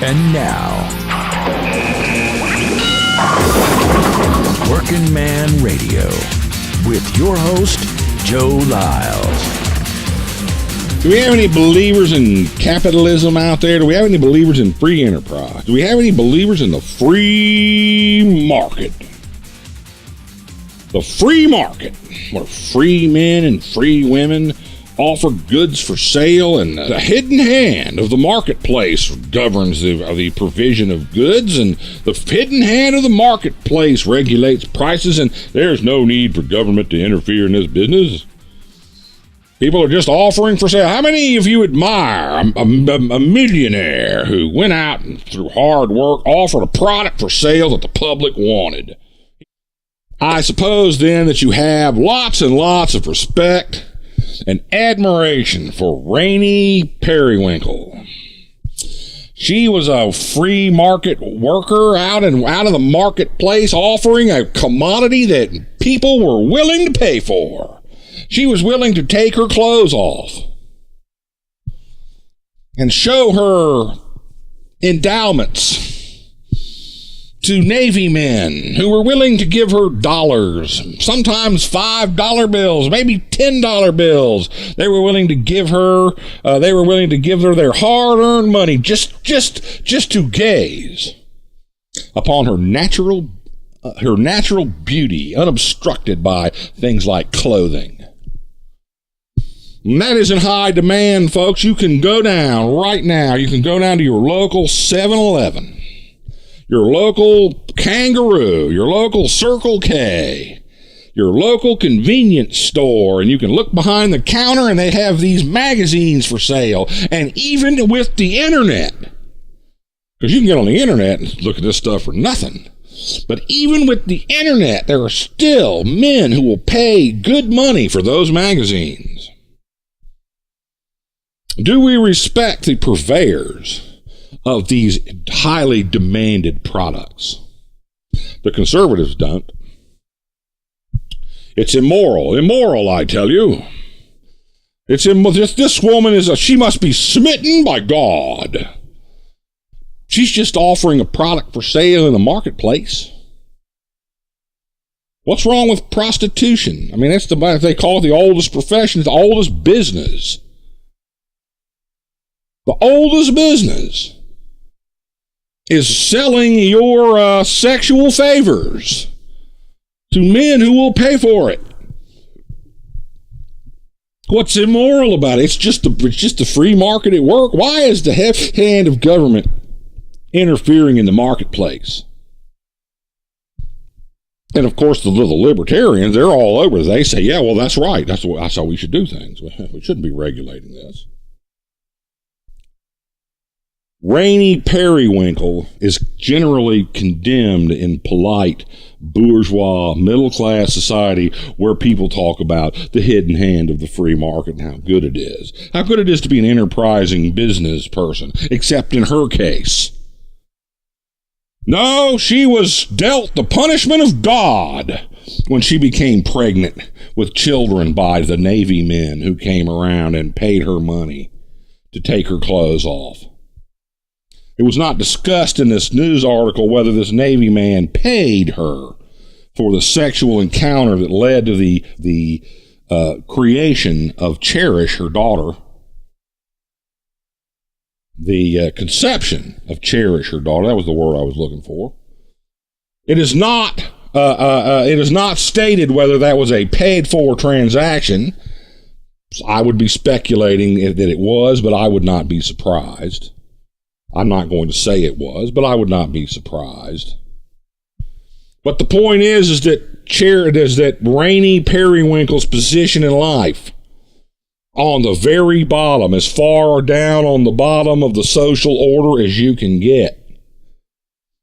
And now, Working Man Radio with your host, Joe Lyles. Do we have any believers in capitalism out there? Do we have any believers in free enterprise? Do we have any believers in the free market? The free market, where free men and free women offer goods for sale, and the hidden hand of the marketplace governs the provision of goods, and the hidden hand of the marketplace regulates prices, and there's no need for government to interfere in this business. People are just offering for sale. How many of you admire a millionaire who went out and through hard work offered a product for sale that the public wanted? I suppose then that you have lots and lots of respect and admiration for Rainey Perry-Winkle. She was a free market worker out of the marketplace, offering a commodity that people were willing to pay for. She was willing to take her clothes off and show her endowments to Navy men who were willing to give her dollars, sometimes $5 bills, maybe $10 bills. They were willing to give her, their hard-earned money just to gaze upon her natural beauty, unobstructed by things like clothing. And that is in high demand, folks. You can go down right now. You can go down to your local 7-Eleven, your local Kangaroo, your local Circle K, your local convenience store, and you can look behind the counter and they have these magazines for sale. And even with the internet, because you can get on the internet and look at this stuff for nothing. But even with the internet, there are still men who will pay good money for those magazines. Do we respect the purveyors of these highly demanded products? The conservatives don't. It's immoral, I tell you. This woman she must be smitten by God. She's just offering a product for sale in the marketplace. What's wrong with prostitution? I mean, they call it the oldest profession, the oldest business. The oldest business is selling your sexual favors to men who will pay for it. What's immoral about it? It's just the free market at work. Why is the hand of government interfering in the marketplace? And of course, the libertarians, they're all over. They say, yeah, well, that's right. That's how we should do things. We shouldn't be regulating this. Rainey Perry-Winkle is generally condemned in polite, bourgeois, middle-class society where people talk about the hidden hand of the free market and how good it is. How good it is to be an enterprising business person, except in her case. No, she was dealt the punishment of God when she became pregnant with children by the Navy men who came around and paid her money to take her clothes off. It was not discussed in this news article whether this Navy man paid her for the sexual encounter that led to the creation of Cherish, her daughter. The conception of Cherish, her daughter. That was the word I was looking for. It is not stated whether that was a paid-for transaction. I would be speculating that it was, but I would not be surprised. I'm not going to say it was, but I would not be surprised. But the point is that Rainey Perry-Winkle's position in life, on the very bottom, as far down on the bottom of the social order as you can get,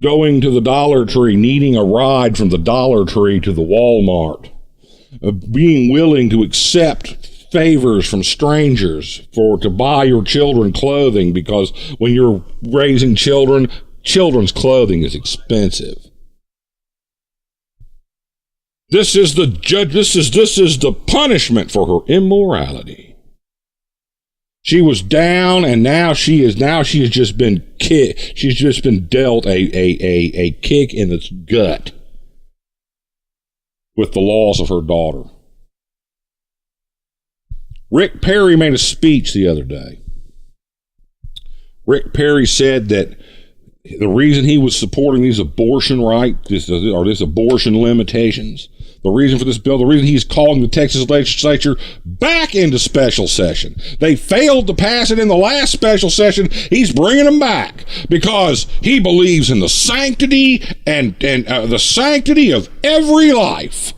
going to the Dollar Tree, needing a ride from the Dollar Tree to the Walmart, being willing to accept favors from strangers to buy your children clothing, because when you're raising children, children's clothing is expensive. This is the punishment for her immorality. She was down, and now she has just been kicked. She's just been dealt a kick in its gut with the loss of her daughter. Rick Perry made a speech the other day. Rick Perry said that the reason he was supporting these abortion rights, this abortion limitations, the reason for this bill, the reason he's calling the Texas legislature back into special session. They failed to pass it in the last special session. He's bringing them back because he believes in the sanctity and the sanctity of every life.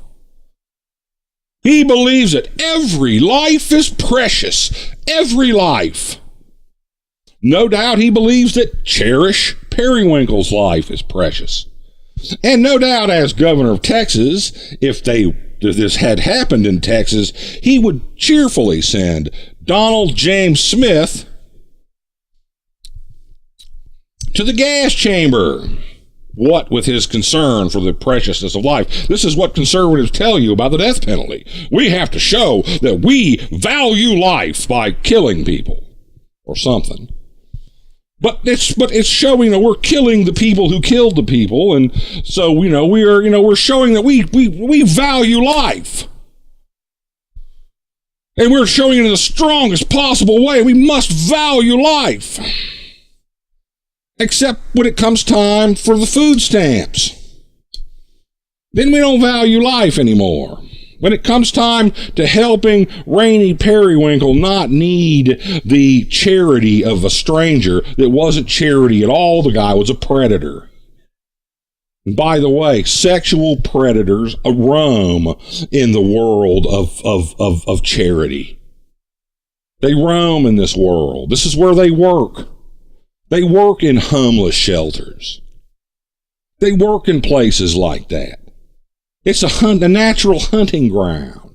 He believes that every life is precious. Every life. No doubt he believes that Cherish Perry-Winkle's life is precious. And no doubt, as governor of Texas, if this had happened in Texas, he would cheerfully send Donald James Smith to the gas chamber. What with his concern for the preciousness of life? This is what conservatives tell you about the death penalty. We have to show that we value life by killing people or something. But it's showing that we're killing the people who killed the people, and so we're showing that we value life, and we're showing it in the strongest possible way. We must value life, except when it comes time for the food stamps. Then we don't value life anymore. When it comes time to helping Rainey Perry-Winkle not need the charity of a stranger that wasn't charity at all, the guy was a predator. And by the way, sexual predators roam in the world of charity. They roam in this world. This is where they work. They work in homeless shelters. They work in places like that. It's a natural hunting ground.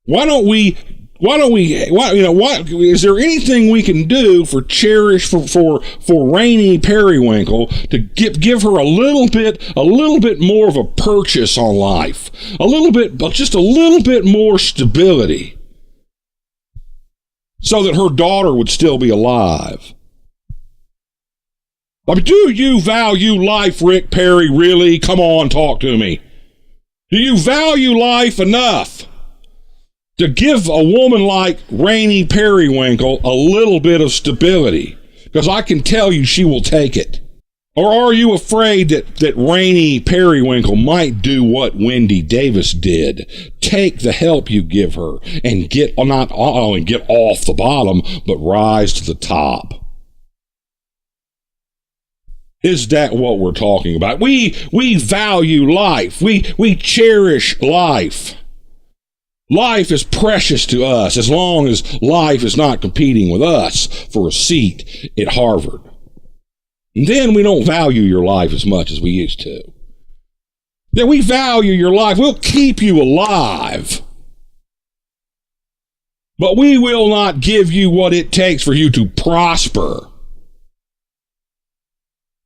Is there anything we can do for Rainey Perry-Winkle to give her a little bit more of a purchase on life? Just a little bit more stability so that her daughter would still be alive. Do you value life, Rick Perry, really? Come on, talk to me. Do you value life enough to give a woman like Rainey Perry-Winkle a little bit of stability? Because I can tell you she will take it. Or are you afraid that Rainey Perry-Winkle might do what Wendy Davis did? Take the help you give her and not only get off the bottom, but rise to the top. Is that what we're talking about? We value life. We cherish life. Life is precious to us as long as life is not competing with us for a seat at Harvard. And then we don't value your life as much as we used to. Yeah, we value your life. We'll keep you alive. But we will not give you what it takes for you to prosper.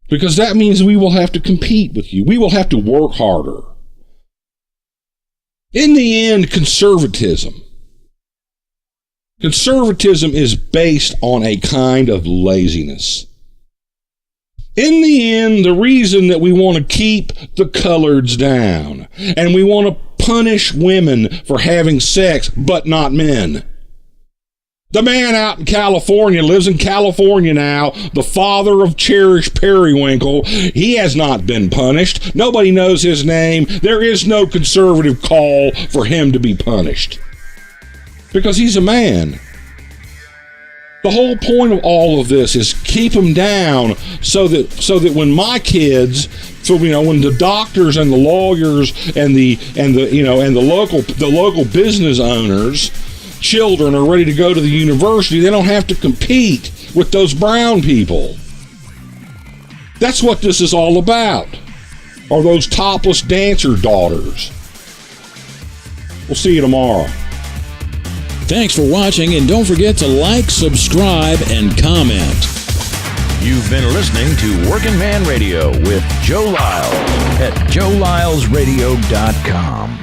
Because that means we will have to compete with you. We will have to work harder. In the end, conservatism is based on a kind of laziness. In the end, the reason that we want to keep the coloreds down and we want to punish women for having sex but not men. The man out in California lives in California now, the father of Cherish Perry-Winkle. He has not been punished. Nobody knows his name. There is no conservative call for him to be punished because he's a man. The whole point of all of this is keep him down so that when my kids, when the doctors and the lawyers and the local business owners, children are ready to go to the university, they don't have to compete with those brown people. That's what this is all about. Or those topless dancer daughters. We'll see you tomorrow. Thanks for watching, and don't forget to like, subscribe, and comment. You've been listening to Working Man Radio with Joe Lyles at joelylesradio.com.